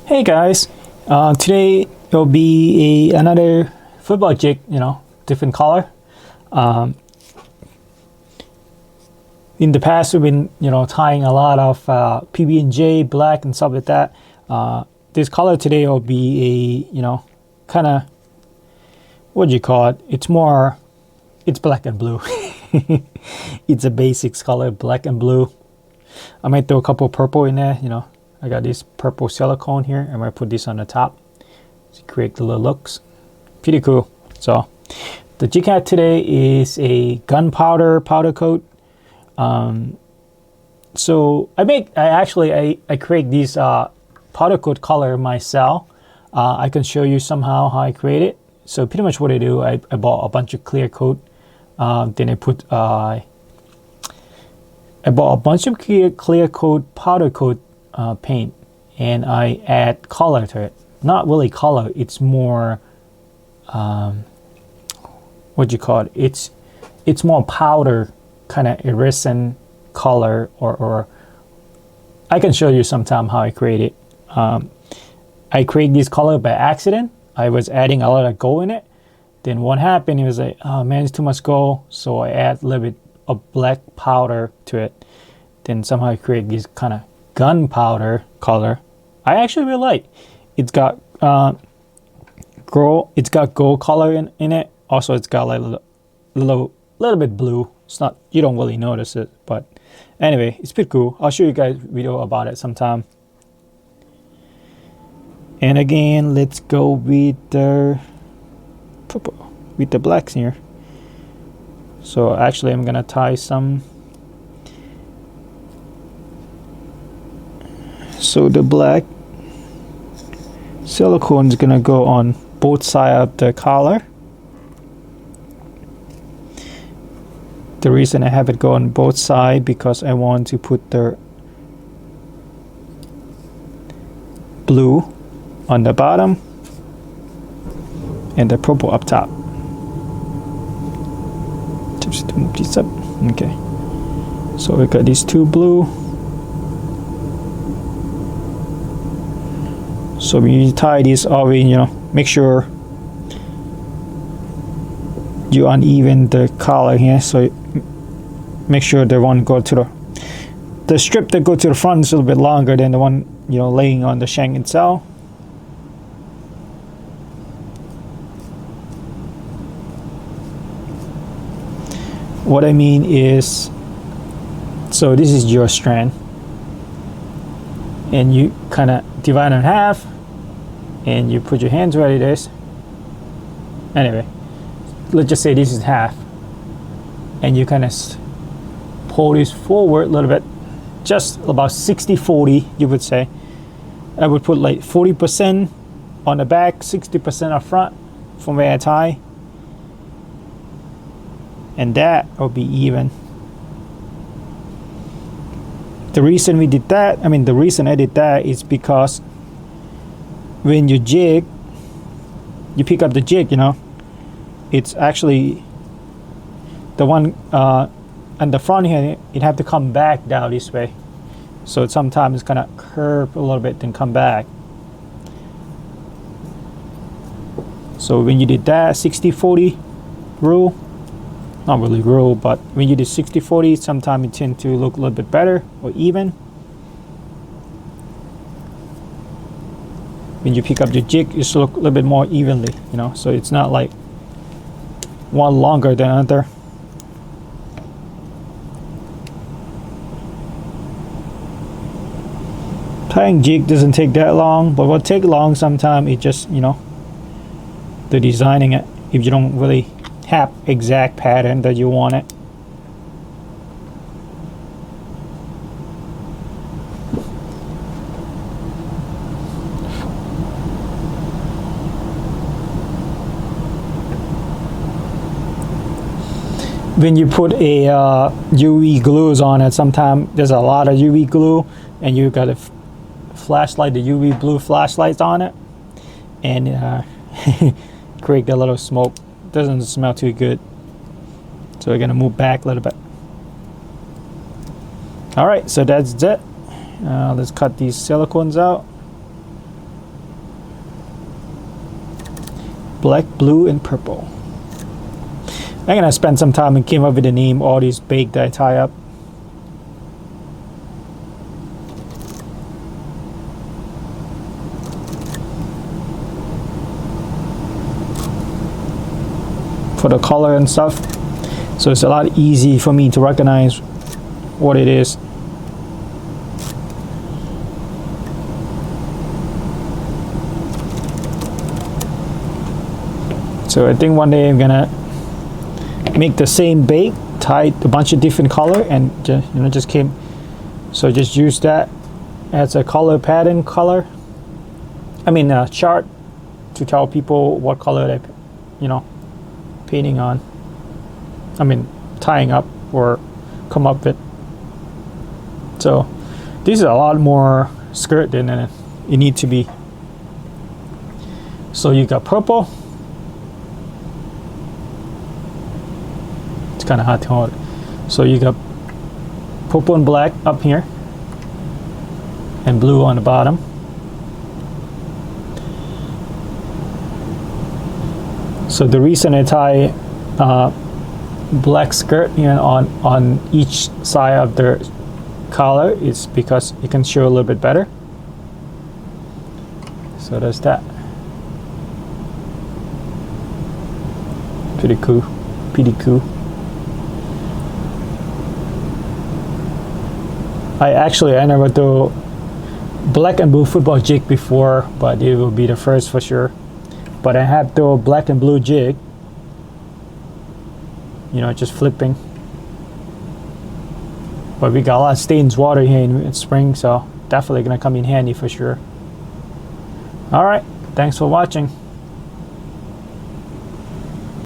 Hey guys, today it'll be another football jig, different color. Um, in the past, we've been, tying a lot of PB&J, black and stuff like that. This color today will be a, kind of, what do you call it? It's black and blue. It's a basics color, black and blue. I might throw a couple purple in there, I got this purple silicone here. I'm gonna put this on the top to create the little looks. Pretty cool. So the jig head today is a gunpowder powder coat. So I create these powder coat color myself. I can show you somehow how I create it. So pretty much what I do, I bought a bunch of clear coat. Then I bought a bunch of clear coat powder coat paint, and I add color to it. Not really color, it's more what do you call it? It's more powder, kind of iridescent color, or I can show you sometime how I create it. I create this color by accident. I was adding a lot of gold in it. Then what happened, it was like, oh man, it's too much gold, so I add a little bit of black powder to it. Then somehow I create this kind of gunpowder color. I actually really like. It's got gold color in it. Also, it's got like a little bit blue. It's not, you don't really notice it, but anyway, it's pretty cool. I'll show you guys a video about it sometime. And again, let's go with the purple, with the blacks here. So actually, I'm gonna tie some. So the black silicone is gonna go on both sides of the collar. The reason I have it go on both sides because I want to put the blue on the bottom and the purple up top. Just to move these up. Okay. So we got these two blue. So when you tie this always, make sure you uneven the collar here. So make sure the one go to the strip that go to the front is a little bit longer than the one, laying on the shank itself. What I mean is, so this is your strand, and you kind of divide it in half, and you put your hands where it is. Anyway, let's just say this is half, and you kind of pull this forward a little bit, just about 60-40, you would say. I would put like 40% on the back, 60% up front from where I tie, and that will be even. The reason I did that is because when you jig, you pick up the jig, it's actually the one on the front here, it have to come back down this way. So sometimes it's gonna curve a little bit then come back. So when you did that 60-40 rule, not really rule, but when you do 60-40, sometimes it tend to look a little bit better or even. When you pick up the jig, it should look a little bit more evenly, so it's not like one longer than another. Tying jig doesn't take that long, but what take long sometimes it just, the designing it, if you don't really have exact pattern that you want it. When you put a UV glues on it, sometimes there's a lot of UV glue, and you got a flashlight, the UV blue flashlights on it, and create that little smoke. Doesn't smell too good, so we're gonna move back a little bit. All right, so that's it. Let's cut these silicones out. black, blue, and purple. I'm gonna spend some time and came up with the name all these baked that I tie up. For the color and stuff, so it's a lot easy for me to recognize what it is. So I think one day I'm gonna make the same bake, tie a bunch of different color, and just came. So just use that as a color pattern color. I mean a chart to tell people what color they, painting on. I mean tying up or come up with. So this is a lot more skirt than it need to be. So you got purple. It's kind of hard to hold. So you got purple and black up here and blue on the bottom. So the reason I tie black skirt on each side of the collar is because it can show a little bit better. So there's that. Pretty cool. Pretty cool. I never do black and blue football jig before, but it will be the first for sure. But I have the black and blue jig, just flipping. But we got a lot of stains water here in spring, so definitely gonna come in handy for sure. All right, thanks for watching.